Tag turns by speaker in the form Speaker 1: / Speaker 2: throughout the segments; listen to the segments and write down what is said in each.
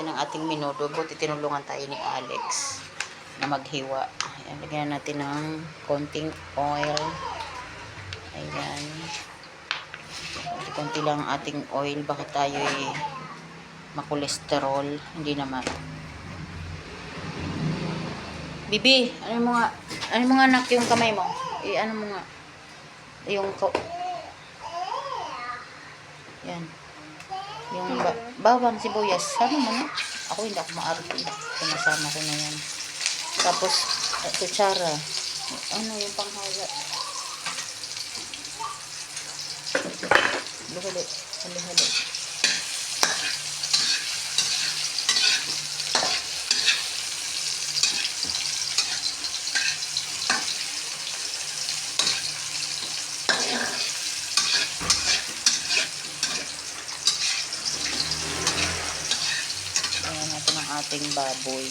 Speaker 1: natin ang ating minuto. Buti tinulungan tayo ni Alex na maghiwa. Ayan, lagyan natin ng konting oil. Ayan. Konti lang ang ating oil. Bakit tayo makolesterol? Hindi naman. Bibi, ano mo nga anak yung kamay mo? Ano mo nga? Yung yan. Yung bawang sibuyas. Ano mo na? Ako hindi ako maarte. Sinasama ko na yan. Tapos, kutsara. Ano yung panghala? Halo-halo. Halo-halo. Ayan natin ang ating baboy.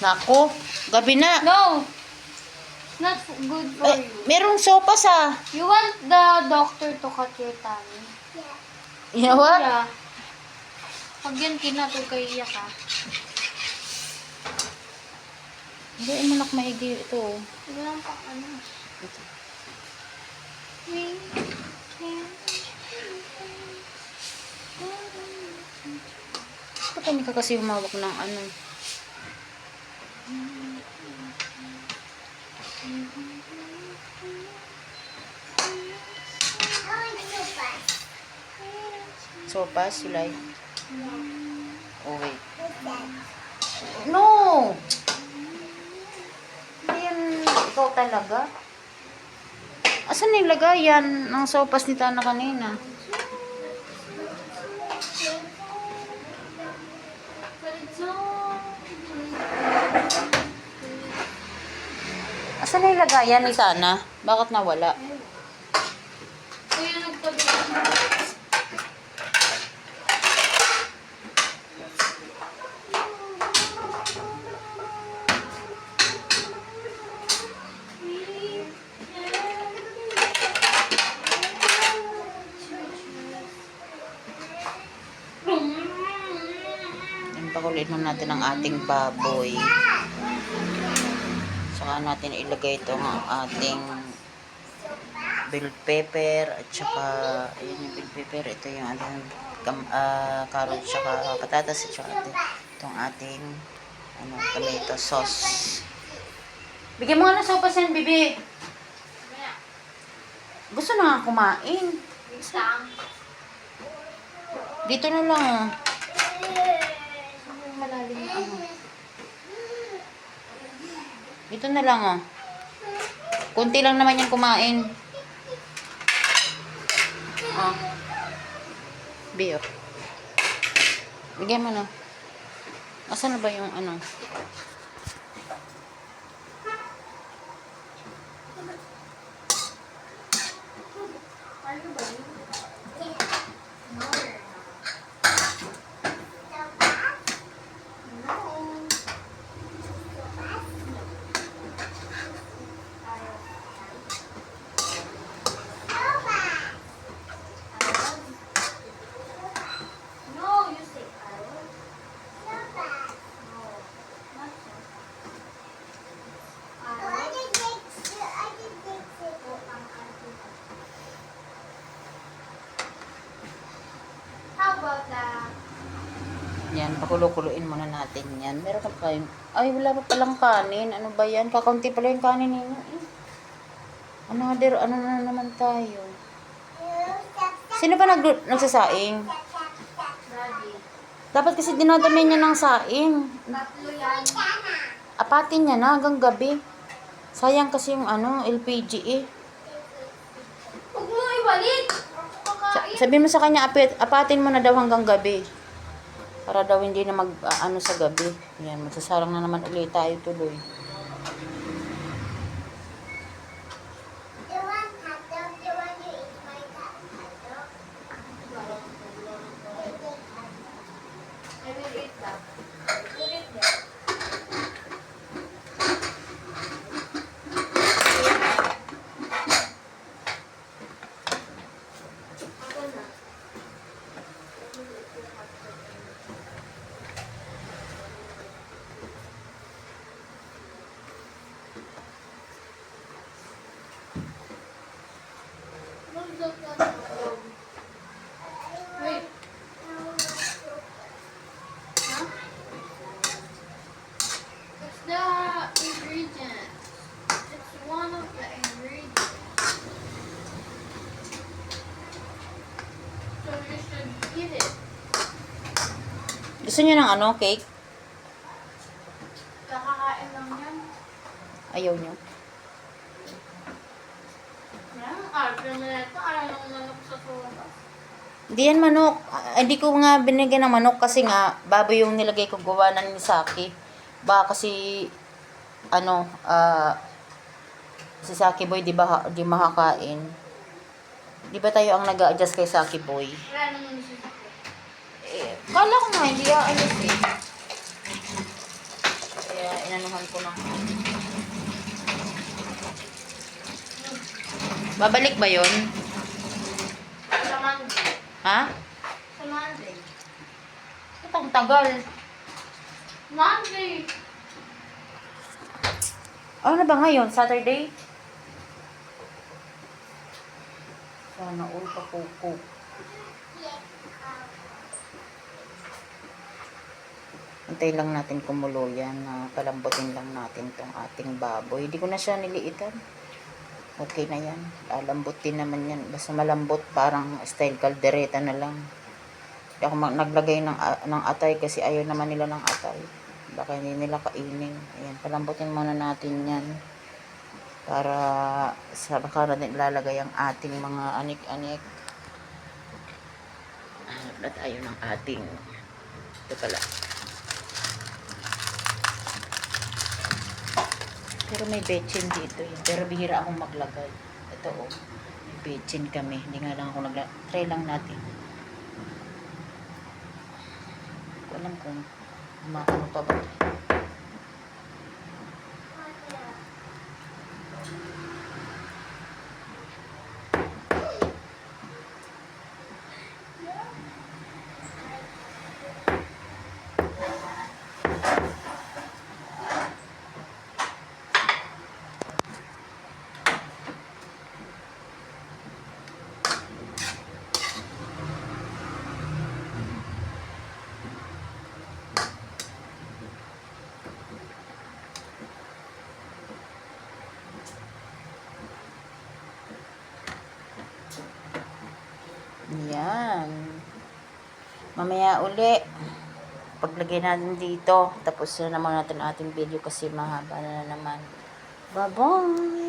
Speaker 1: Nako, gabi na.
Speaker 2: No! Not good for you.
Speaker 1: Merong sopas ah.
Speaker 2: You want the doctor to cut your tummy?
Speaker 1: You know what?
Speaker 2: Yeah. Pag yan kinatol kay iyak ka.
Speaker 1: Hindi, manak maigi ito.
Speaker 2: Ito lang pang ano.
Speaker 1: Ba't hindi ka kasi humawak ng ano? Sopas, you like? Oh, wait. No! Hindi yan, ikaw talaga. Asan nilagay yan ng sopas ni Tana kanina? Asan nilagay yan ni Tana? Bakit nawala?
Speaker 2: Kuya nagtabi.
Speaker 1: Pakuliin mo natin ang ating baboy. Saka natin ilagay itong ating bell pepper at saka ayun yung bell pepper. Ito yung ating carrot saka patatas at saka itong ating tomato sauce. Bigyan mo nga ng sopas yan, bibi. Gusto na nga kumain. Dito na lang oh. Malalim na ano. Ito na lang oh. Kunti lang naman yan kumain. Oh. Biyo. Bigyan mo na. Asan na ba yung ano? Yan, pakulukuloyin muna natin yan. Meron ka pa kayong... Ay, wala pa palang kanin. Ano ba yan? Kakaunti pala yung kanin ninyo. Ano na naman tayo? Sino ba nagsasaing?
Speaker 2: Daddy.
Speaker 1: Dapat kasi dinadami niya ng saing.
Speaker 2: Tatlo yan.
Speaker 1: Apatin niya na hanggang gabi. Sayang kasi yung LPG eh.
Speaker 2: Huwag mo ibalik.
Speaker 1: Sabihin mo sa kanya, apatin mo na daw hanggang gabi. Para daw hindi na sa gabi. Yan, magsasarang na naman ulit tayo tuloy.
Speaker 2: I will eat that. Put it there. Ako na. Wait. Huh? It's the ingredient. It's one of the ingredients. So you should eat it.
Speaker 1: Gusto niyo ng ano, cake?
Speaker 2: Kakakain lang yan.
Speaker 1: Ayaw niyo?
Speaker 2: Yan, arte mo na ito. Ayaw nang manok sa soba.
Speaker 1: Hindi yan manok. Hindi ko nga binigyan ng manok kasi nga, baboy yung nilagay ko gawa ng ni Saki. Baka kasi, si Saki Boy, di ba, di makakain. Di ba tayo ang nag-a-adjust kay Saki Boy?
Speaker 2: Wala naman sisakit.
Speaker 1: Kala ko nga, hindi ayos eh. Kaya inanuhan ko lang. Babalik ba yon?
Speaker 2: Sa Monday.
Speaker 1: Ha?
Speaker 2: Sa Monday.
Speaker 1: Itong tagal.
Speaker 2: Monday!
Speaker 1: Ano na ba ngayon? Saturday? Sana all pakuko. Antay lang natin kumulo yan. Palambutin lang natin tong ating baboy. Hindi ko na siya niliitan. Okay na yan. Lalambutin naman yan. Basta malambot, parang style kaldereta na lang. Hindi ako naglagay ng atay kasi ayaw naman nila ng atay. Baka hindi nila kainin. Ayan, palambutin muna natin yan. Para sa baka natin ilalagay ang ating mga anik-anik. Hanap na tayo ng ating. Ito pala. Pero may betchin dito. Pero bihira akong maglagay. Ito oh. May betchin kami. Hindi nga lang ako naglagay. Try lang natin. Hindi ko alam kung makano pa ba. Yan. Mamaya uli. Paglagay natin dito. Tapos na naman natin ating video kasi mahaba na naman. Bye-bye!